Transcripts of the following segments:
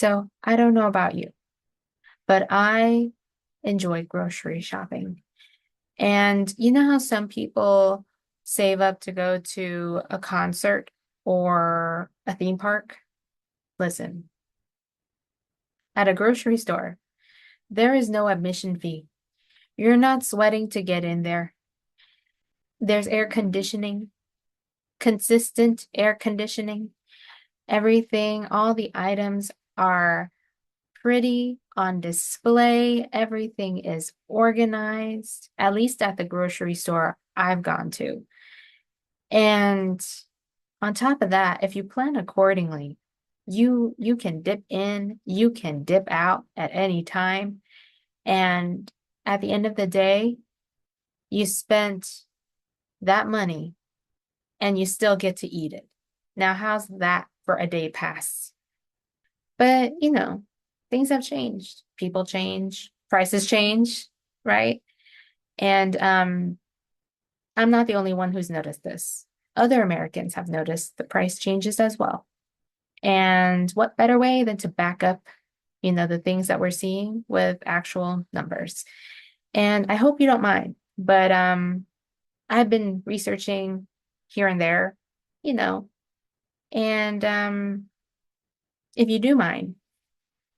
So I don't know about you, but I enjoy grocery shopping. And you know how some people save up to go to a concert or a theme park? Listen, at a grocery store, there is no admission fee. You're not sweating to get in there. There's air conditioning, consistent air conditioning. Everything, all the items are pretty on display. Everything is organized, at least at the grocery store I've gone to. And on top of that, if you plan accordingly, you can dip in, you can dip out at any time. And at the end of the day, you spent that money and you still get to eat it. Now, how's that for a day pass? But, things have changed. People change, prices change, right? And I'm not the only one who's noticed this. Other Americans have noticed the price changes as well. And what better way than to back up, the things that we're seeing with actual numbers. And I hope you don't mind, but I've been researching here and there, you know, and if you do mind,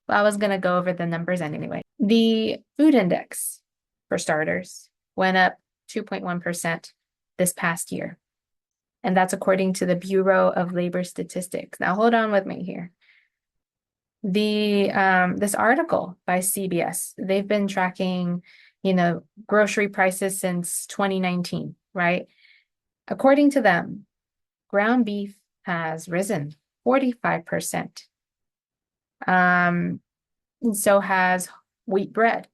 well, I was going to go over the numbers anyway. The food index, for starters, went up 2.1% this past year. And that's according to the Bureau of Labor Statistics. Now, hold on with me here. This article by CBS, they've been tracking, grocery prices since 2019, right? According to them, ground beef has risen 45%. And so has wheat bread.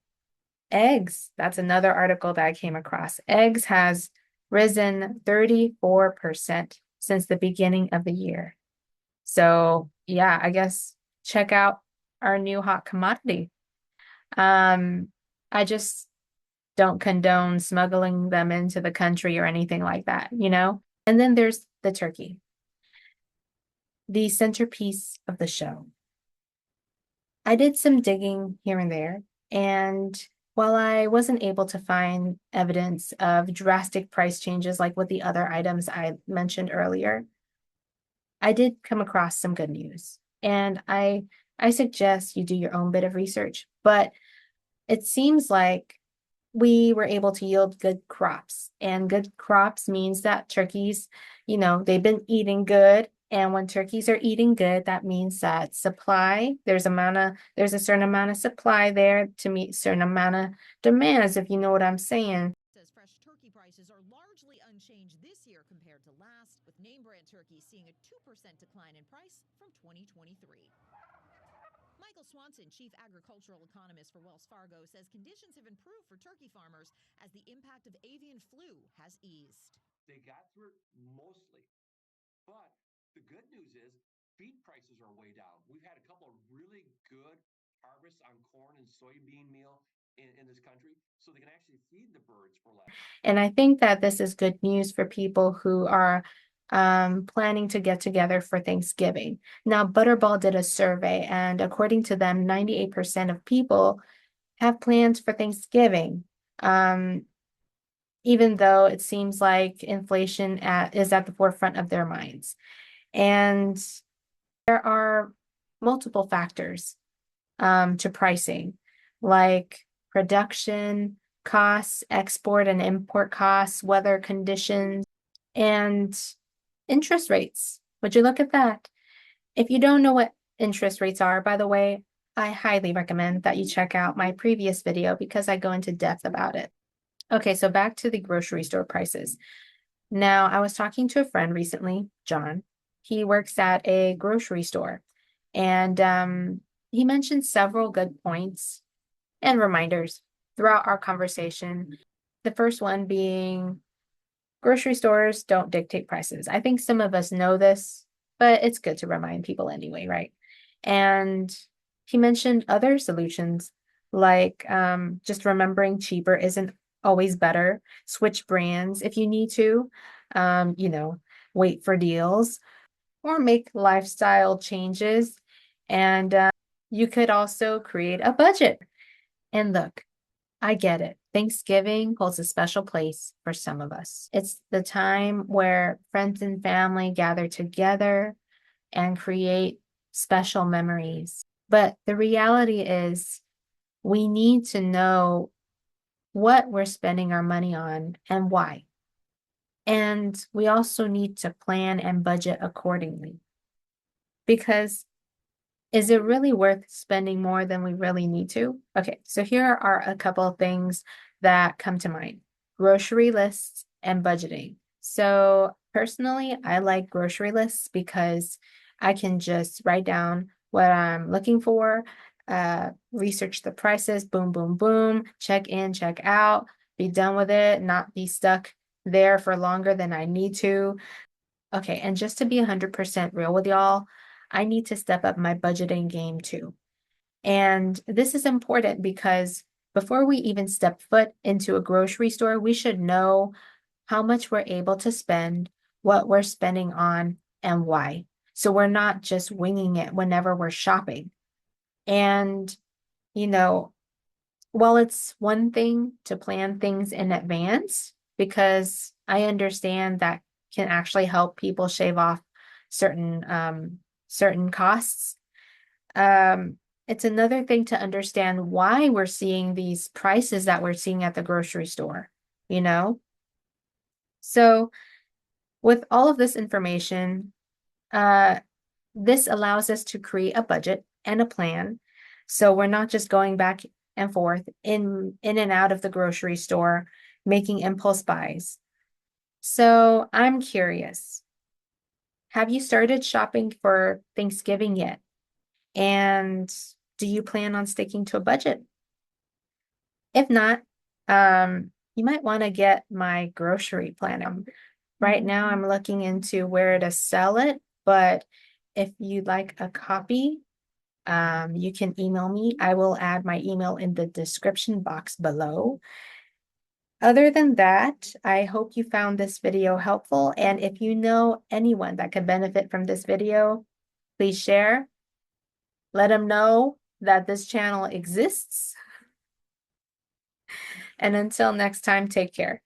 Eggs, that's another article that I came across. Eggs has risen 34% since the beginning of the year. So, yeah, I guess check out our new hot commodity. I just don't condone smuggling them into the country or anything like that, you know? And then there's the turkey, the centerpiece of the show. I did some digging here and there, and while I wasn't able to find evidence of drastic price changes like with the other items I mentioned earlier, I did come across some good news. And I suggest you do your own bit of research, but it seems like we were able to yield good crops. And good crops means that turkeys, they've been eating good. And when turkeys are eating good, that means that there's a certain amount of supply there to meet certain amount of demands, if you know what I'm saying. Says fresh turkey prices are largely unchanged this year compared to last, with name brand turkeys seeing a 2% decline in price from 2023. Michael Swanson, chief agricultural economist for Wells Fargo, says conditions have improved for turkey farmers as the impact of avian flu has eased. They got through it mostly. But the good news is feed prices are way down. We've had a couple of really good harvests on corn and soybean meal in this country, so they can actually feed the birds for less. And I think that this is good news for people who are planning to get together for Thanksgiving. Now, Butterball did a survey, and according to them, 98% of people have plans for Thanksgiving. Even though it seems like inflation is at the forefront of their minds. And there are multiple factors to pricing, like production costs, export and import costs, weather conditions, and interest rates. Would you look at that? If you don't know what interest rates are, by the way, I highly recommend that you check out my previous video because I go into depth about it. Okay, so back to the grocery store prices. Now, I was talking to a friend recently, John. He works at a grocery store, and he mentioned several good points and reminders throughout our conversation. The first one being grocery stores don't dictate prices. I think some of us know this, but it's good to remind people anyway, right? And he mentioned other solutions like just remembering cheaper isn't always better. Switch brands if you need to, um, you know, wait for deals or make lifestyle changes. And you could also create a budget. And look, I get it. Thanksgiving holds a special place for some of us. It's the time where friends and family gather together and create special memories. But the reality is, we need to know what we're spending our money on and why. And we also need to plan and budget accordingly. Because is it really worth spending more than we really need to? Okay, so here are a couple of things that come to mind. Grocery lists and budgeting. So personally, I like grocery lists because I can just write down what I'm looking for, research the prices, boom, boom, boom, check in, check out, be done with it, not be stuck there for longer than I need to. Okay, and just to be 100% real with y'all, I need to step up my budgeting game too. And this is important because before we even step foot into a grocery store, we should know how much we're able to spend, what we're spending on, and why. So we're not just winging it whenever we're shopping. And, you know, while it's one thing to plan things in advance, because I understand that can actually help people shave off certain costs. Um, it's another thing to understand why we're seeing these prices that we're seeing at the grocery store, you know? So with all of this information, uh, this allows us to create a budget and a plan. So we're not just going back and forth in and out of the grocery store, making impulse buys. So I'm curious, have you started shopping for Thanksgiving yet? And do you plan on sticking to a budget? If not, you might want to get my grocery plan. Right now, I'm looking into where to sell it, but if you'd like a copy, you can email me. I will add my email in the description box below. Other than that, I hope you found this video helpful. And if you know anyone that could benefit from this video, please share. Let them know that this channel exists. And until next time, take care.